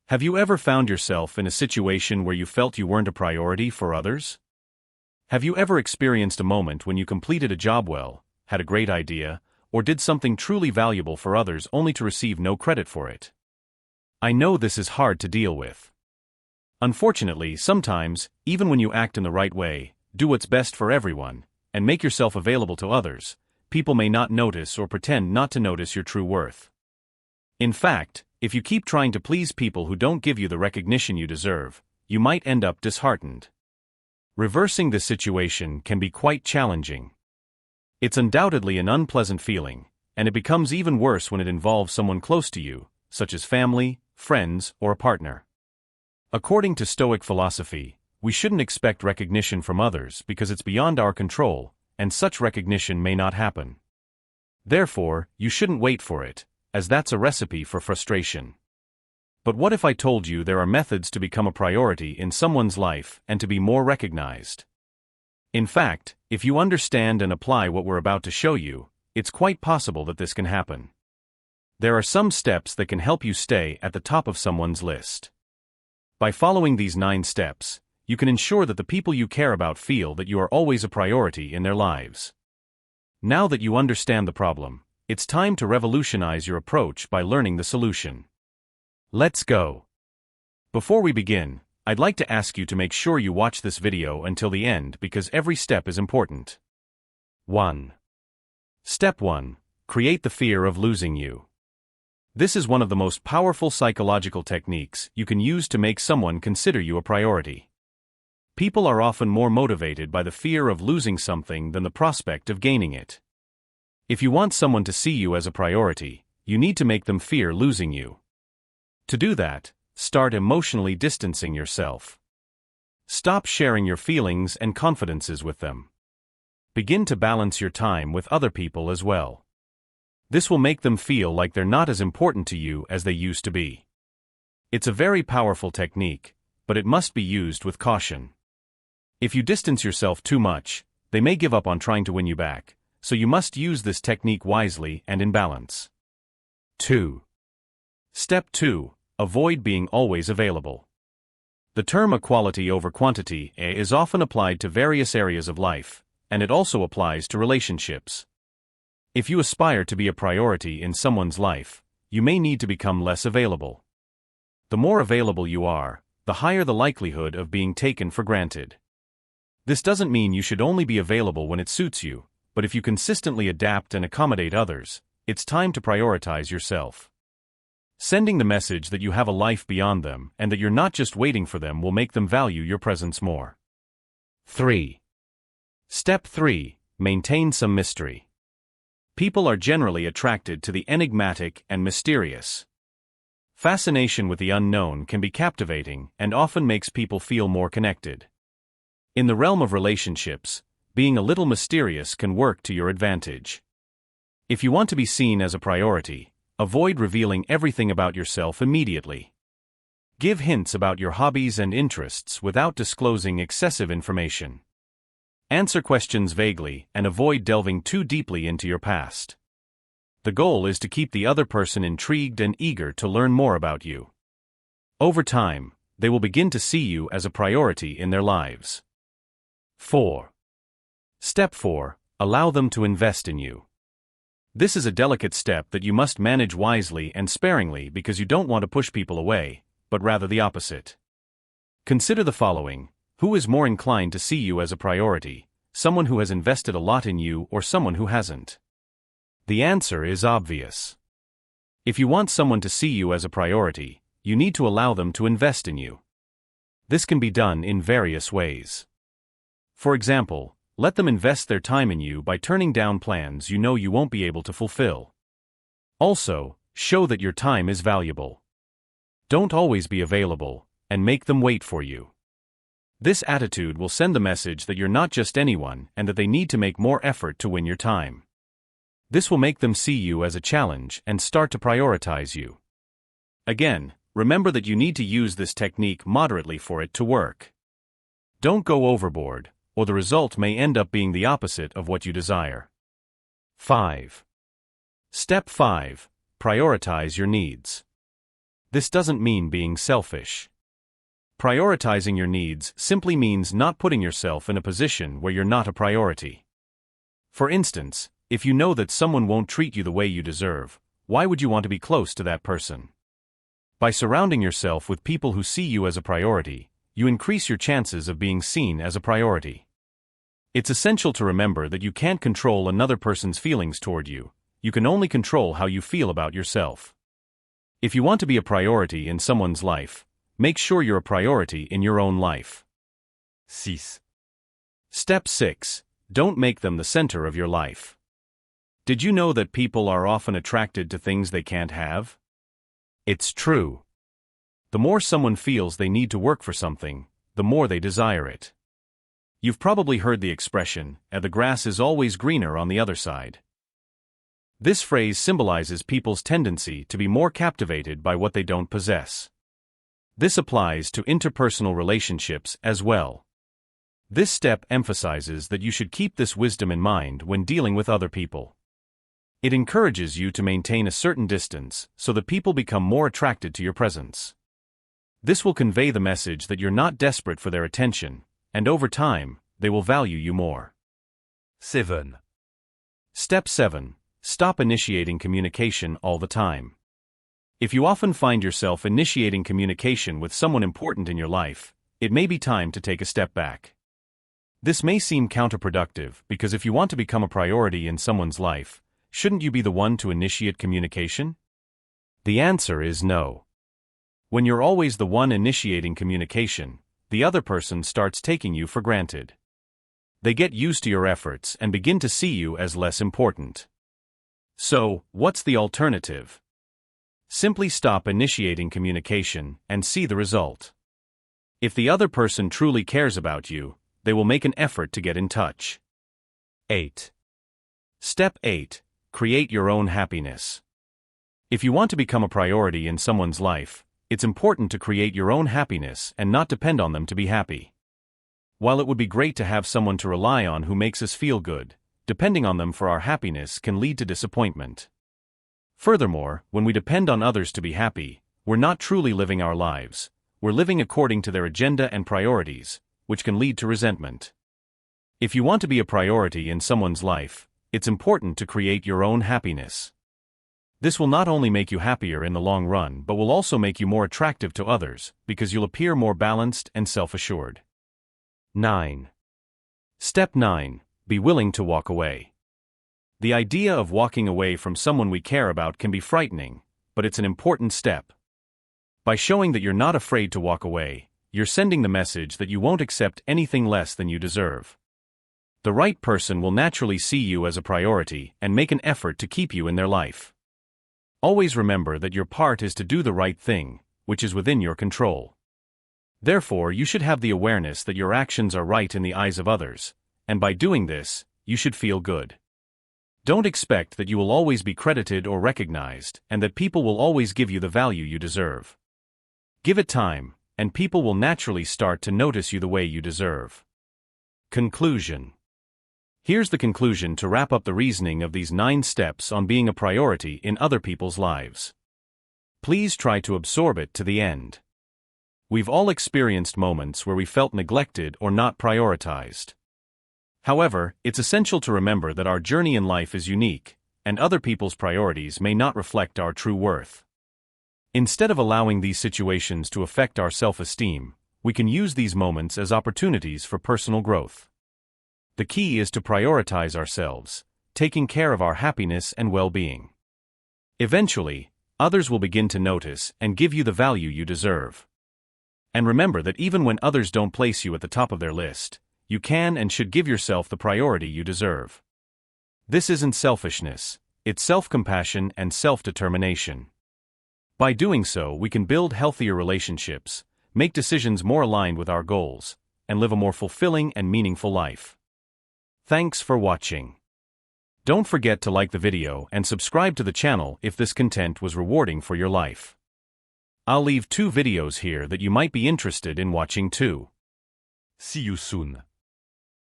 Have you ever found yourself in a situation where you felt you weren't a priority for others? Have you ever experienced a moment when you completed a job well, had a great idea, or did something truly valuable for others only to receive no credit for it? I know this is hard to deal with. Unfortunately, sometimes, even when you act in the right way, do what's best for everyone, and make yourself available to others, people may not notice or pretend not to notice your true worth. In fact, if you keep trying to please people who don't give you the recognition you deserve, you might end up disheartened. Reversing this situation can be quite challenging. It's undoubtedly an unpleasant feeling, and it becomes even worse when it involves someone close to you, such as family, friends, or a partner. According to Stoic philosophy, we shouldn't expect recognition from others because it's beyond our control, and such recognition may not happen. Therefore, you shouldn't wait for it, as that's a recipe for frustration. But what if I told you there are methods to become a priority in someone's life and to be more recognized? In fact, if you understand and apply what we're about to show you, it's quite possible that this can happen. There are some steps that can help you stay at the top of someone's list. By following these 9 steps, you can ensure that the people you care about feel that you are always a priority in their lives. Now that you understand the problem, it's time to revolutionize your approach by learning the solution. Let's go. Before we begin, I'd like to ask you to make sure you watch this video until the end because every step is important. 1. Step 1. Create the fear of losing you. This is one of the most powerful psychological techniques you can use to make someone consider you a priority. People are often more motivated by the fear of losing something than the prospect of gaining it. If you want someone to see you as a priority, you need to make them fear losing you. To do that, start emotionally distancing yourself. Stop sharing your feelings and confidences with them. Begin to balance your time with other people as well. This will make them feel like they're not as important to you as they used to be. It's a very powerful technique, but it must be used with caution. If you distance yourself too much, they may give up on trying to win you back, so you must use this technique wisely and in balance. 2. Step 2. Avoid being always available. The term equality over quantity is often applied to various areas of life, and it also applies to relationships. If you aspire to be a priority in someone's life, you may need to become less available. The more available you are, the higher the likelihood of being taken for granted. This doesn't mean you should only be available when it suits you, but if you consistently adapt and accommodate others, it's time to prioritize yourself. Sending the message that you have a life beyond them and that you're not just waiting for them will make them value your presence more. 3. Step 3. Maintain some mystery. People are generally attracted to the enigmatic and mysterious. Fascination with the unknown can be captivating and often makes people feel more connected. In the realm of relationships, being a little mysterious can work to your advantage. If you want to be seen as a priority, avoid revealing everything about yourself immediately. Give hints about your hobbies and interests without disclosing excessive information. Answer questions vaguely and avoid delving too deeply into your past. The goal is to keep the other person intrigued and eager to learn more about you. Over time, they will begin to see you as a priority in their lives. 4. Step 4. Allow them to invest in you. This is a delicate step that you must manage wisely and sparingly because you don't want to push people away, but rather the opposite. Consider the following: who is more inclined to see you as a priority, someone who has invested a lot in you or someone who hasn't? The answer is obvious. If you want someone to see you as a priority, you need to allow them to invest in you. This can be done in various ways. For example, let them invest their time in you by turning down plans you know you won't be able to fulfill. Also, show that your time is valuable. Don't always be available, and make them wait for you. This attitude will send the message that you're not just anyone and that they need to make more effort to win your time. This will make them see you as a challenge and start to prioritize you. Again, remember that you need to use this technique moderately for it to work. Don't go overboard, or the result may end up being the opposite of what you desire. 5. Step 5. Prioritize your needs. This doesn't mean being selfish. Prioritizing your needs simply means not putting yourself in a position where you're not a priority. For instance, if you know that someone won't treat you the way you deserve, why would you want to be close to that person? By surrounding yourself with people who see you as a priority, you increase your chances of being seen as a priority. It's essential to remember that you can't control another person's feelings toward you. You can only control how you feel about yourself. If you want to be a priority in someone's life, make sure you're a priority in your own life. 6. Step 6. Don't make them the center of your life. Did you know that people are often attracted to things they can't have? It's true. The more someone feels they need to work for something, the more they desire it. You've probably heard the expression, "the grass is always greener on the other side." This phrase symbolizes people's tendency to be more captivated by what they don't possess. This applies to interpersonal relationships as well. This step emphasizes that you should keep this wisdom in mind when dealing with other people. It encourages you to maintain a certain distance so that people become more attracted to your presence. This will convey the message that you're not desperate for their attention, and over time, they will value you more. 7. Step 7. Stop initiating communication all the time. If you often find yourself initiating communication with someone important in your life, it may be time to take a step back. This may seem counterproductive because if you want to become a priority in someone's life, shouldn't you be the one to initiate communication? The answer is no. When you're always the one initiating communication, the other person starts taking you for granted. They get used to your efforts and begin to see you as less important. So, what's the alternative? Simply stop initiating communication and see the result. If the other person truly cares about you, they will make an effort to get in touch. 8. Step 8. Create your own happiness. If you want to become a priority in someone's life, it's important to create your own happiness and not depend on them to be happy. While it would be great to have someone to rely on who makes us feel good, depending on them for our happiness can lead to disappointment. Furthermore, when we depend on others to be happy, we're not truly living our lives. We're living according to their agenda and priorities, which can lead to resentment. If you want to be a priority in someone's life, it's important to create your own happiness. This will not only make you happier in the long run but will also make you more attractive to others because you'll appear more balanced and self-assured. 9. Step 9. Be willing to walk away. The idea of walking away from someone we care about can be frightening, but it's an important step. By showing that you're not afraid to walk away, you're sending the message that you won't accept anything less than you deserve. The right person will naturally see you as a priority and make an effort to keep you in their life. Always remember that your part is to do the right thing, which is within your control. Therefore, you should have the awareness that your actions are right in the eyes of others, and by doing this, you should feel good. Don't expect that you will always be credited or recognized, and that people will always give you the value you deserve. Give it time, and people will naturally start to notice you the way you deserve. Conclusion. Here's the conclusion to wrap up the reasoning of these 9 steps on being a priority in other people's lives. Please try to absorb it to the end. We've all experienced moments where we felt neglected or not prioritized. However, it's essential to remember that our journey in life is unique, and other people's priorities may not reflect our true worth. Instead of allowing these situations to affect our self-esteem, we can use these moments as opportunities for personal growth. The key is to prioritize ourselves, taking care of our happiness and well-being. Eventually, others will begin to notice and give you the value you deserve. And remember that even when others don't place you at the top of their list, you can and should give yourself the priority you deserve. This isn't selfishness, it's self-compassion and self-determination. By doing so, we can build healthier relationships, make decisions more aligned with our goals, and live a more fulfilling and meaningful life. Thanks for watching. Don't forget to like the video and subscribe to the channel if this content was rewarding for your life. I'll leave 2 videos here that you might be interested in watching too. See you soon.